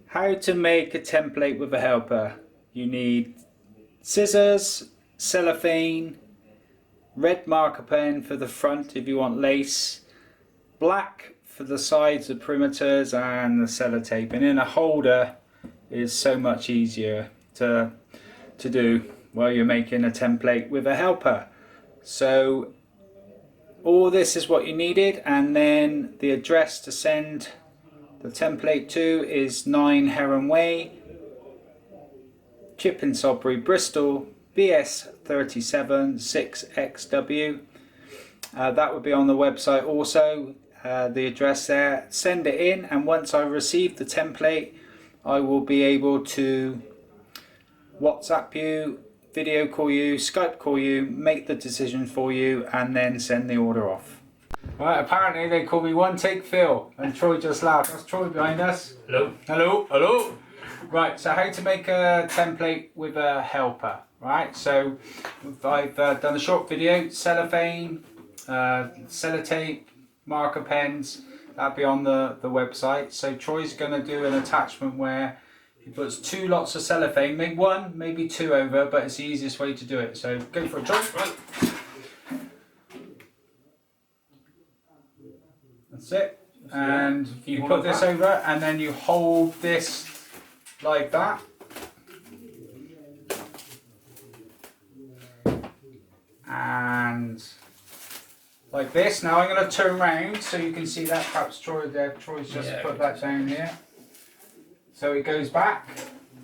How to make a template with a helper. You need scissors, cellophane, red marker pen for the front if you want lace, black for the sides, the perimeters, and the sellotape. And in a holder is so much easier to do while you're making a template with a helper. So all this is what you needed, and then the address to send the template to is 9 Heron Way, Chipping Sodbury, Bristol, BS 37 6XW. That would be on the website also, the address there. Send it in, and once I receive the template I will be able to WhatsApp you, video call you, Skype call you, make the decision for you, and then send the order off. Right, apparently they call me One Take Phil, and Troy just laughed. That's Troy behind us. Hello. Hello, hello. Right, so how to make a template with a helper. Right, so I've done a short video, cellophane, sellotape, marker pens, that'll be on the website. So Troy's going to do an attachment where he puts 2 lots of cellophane, maybe 1, maybe 2 over, but it's the easiest way to do it. So go for it, Troy. Right. That's it. And you put this over, and then you hold this like that. And like this. Now I'm going to turn round so you can see that. Perhaps Troy there. Troy's just put that down here. So it goes back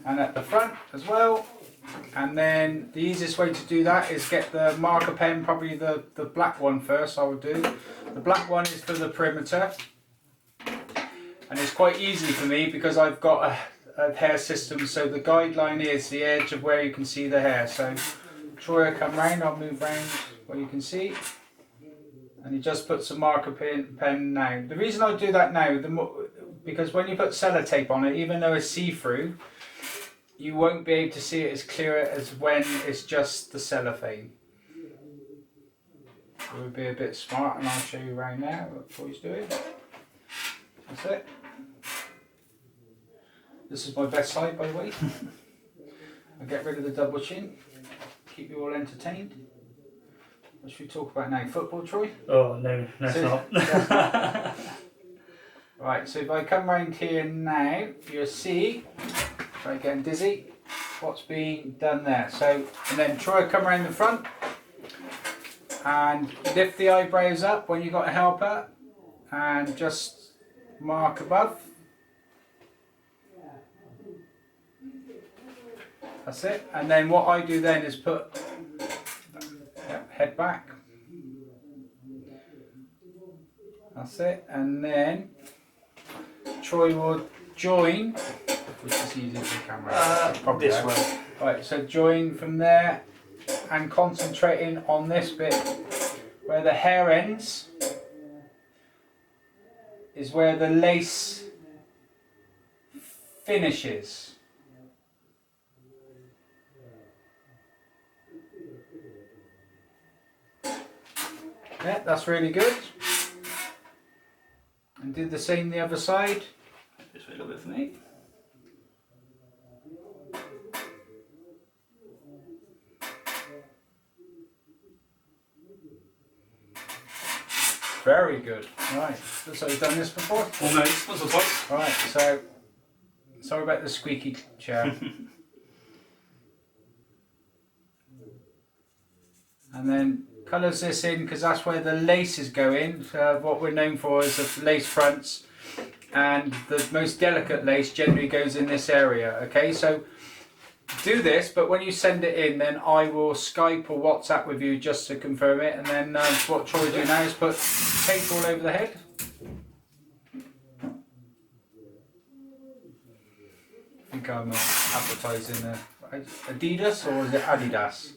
and at the front as well. And then the easiest way to do that is get the marker pen, probably the black one first I would do. The black one is for the perimeter. And it's quite easy for me because I've got a hair system, so the guideline is the edge of where you can see the hair. So Troy will come round, I'll move round where you can see. And he just puts a marker pen now. The reason I do that now, because when you put sellotape on it, even though it's see-through, you won't be able to see it as clear as when it's just the cellophane. So we'll be a bit smart, and I'll show you around now what Troy's doing. That's it. This is my best side, by the way. I'll get rid of the double chin, keep you all entertained. What should we talk about now? Football, Troy? Oh, no, it's not. Right, so if I come round here now, you'll see, if I'm getting dizzy, what's being done there. So, and then Troy, come around the front and lift the eyebrows up when you've got a helper and just mark above. That's it. And then what I do then is put head back. That's it. And then Troy will join, which is easier for the camera. This way. Right, so join from there and concentrating on this bit where the hair ends is where the lace finishes. Yeah, that's really good. And do the same the other side. This way a little bit for me. Very good. Right. Looks like you've done this before. Almost, once or twice. Right, so sorry about the squeaky chair. And then colours this in because that's where the lace is going. What we're known for is the lace fronts, and the most delicate lace generally goes in this area. Okay, so do this, but when you send it in, then I will Skype or WhatsApp with you just to confirm it. And then what Troy do now is put tape all over the head. I think I'm advertising Adidas, or is it Adidas?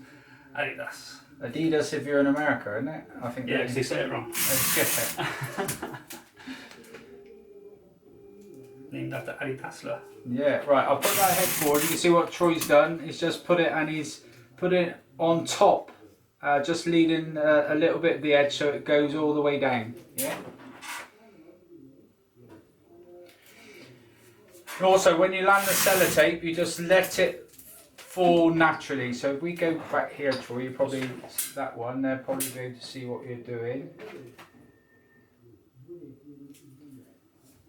Adidas. Adidas if you're in America, isn't it? I think. Yeah, they say it wrong. Skip it. Named after Adidas. Yeah, right. I'll put that headboard. You can see what Troy's done. He's just put it, and he's put it on top, just leading a little bit of the edge so it goes all the way down. Yeah. Also, when you land the sellotape, you just let it fall naturally. So if we go back here, Troy, you probably, that one, they'll probably be able to see what you're doing.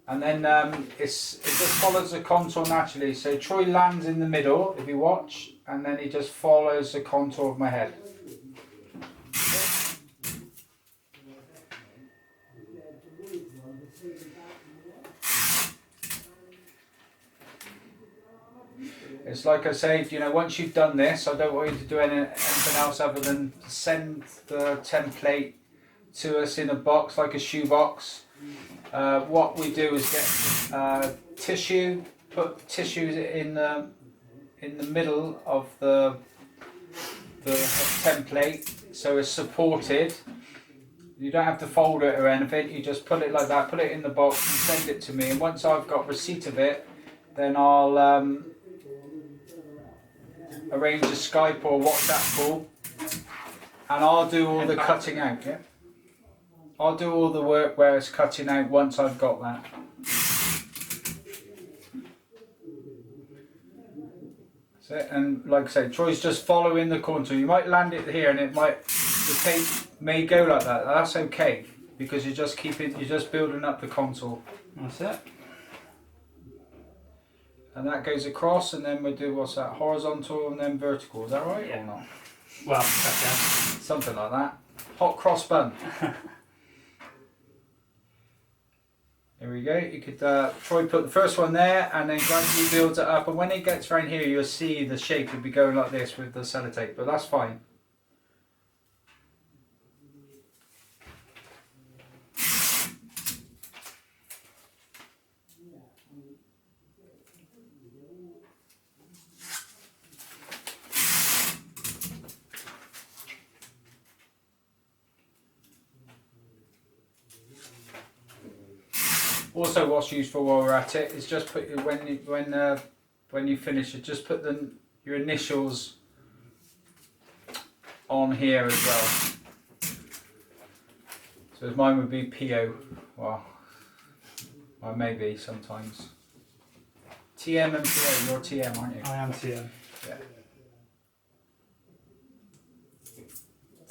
And then it just follows the contour naturally. So Troy lands in the middle, if you watch, and then he just follows the contour of my head. It's like I say, you know, once you've done this, I don't want you to do anything else other than send the template to us in a box, like a shoebox. What we do is get tissue, put tissues in the middle of the template, so it's supported. You don't have to fold it or anything. You just put it like that, put it in the box, and send it to me. And once I've got receipt of it, then I'll arrange a Skype or WhatsApp call, and I'll do all the cutting out. Yeah, I'll do all the work where it's cutting out once I've got that. That's it. And like I say, Troy's just following the contour. You might land it here, and the tape may go like that. That's okay, because you're just building up the contour. That's it. And that goes across, and then we do what's that? Horizontal and then vertical. Is that right or not? Well, that's it. Something like that. Hot cross bun. There we go. You could Troy put the first one there, and then gradually builds it up. And when it gets around here, you'll see the shape would be going like this with the sellotape. But that's fine. Also, what's useful while we're at it is just put when you finish it, just put your initials on here as well. So mine would be PO. Well, maybe sometimes. TM and PO. You're TM, aren't you? I am TM. Yeah.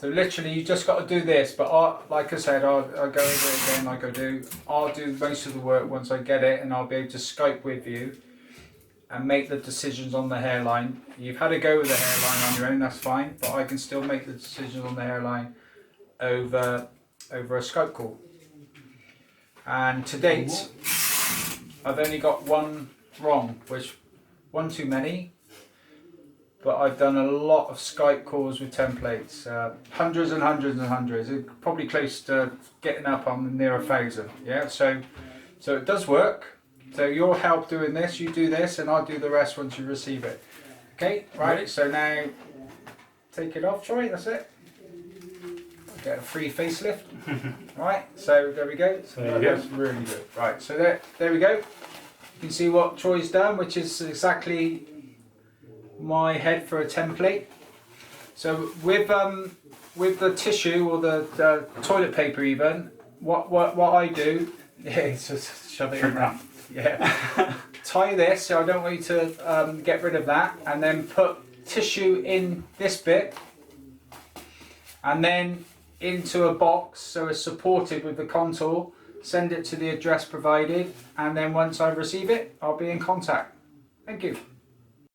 So literally, you just got to do this. But like I said, I'll go over it again like I do. I'll do most of the work once I get it, and I'll be able to Skype with you and make the decisions on the hairline. You've had to go with the hairline on your own, that's fine. But I can still make the decisions on the hairline over a Skype call. And to date, I've only got one wrong, one too many. But I've done a lot of Skype calls with templates, hundreds and hundreds and hundreds. It's probably close to getting up on near 1,000. Yeah, so it does work. So you'll help doing this. You do this, and I'll do the rest once you receive it. Okay, right. So now take it off, Troy. That's it. Get a free facelift. Right. So there we go. So there you go. That's really good. Right. So there we go. You can see what Troy's done, which is exactly my head for a template. So with the tissue or the toilet paper, even what I do, yeah, it's just shove it in there. Yeah, tie this. So I don't want you to get rid of that, and then put tissue in this bit, and then into a box so it's supported with the contour. Send it to the address provided, and then once I receive it, I'll be in contact. Thank you.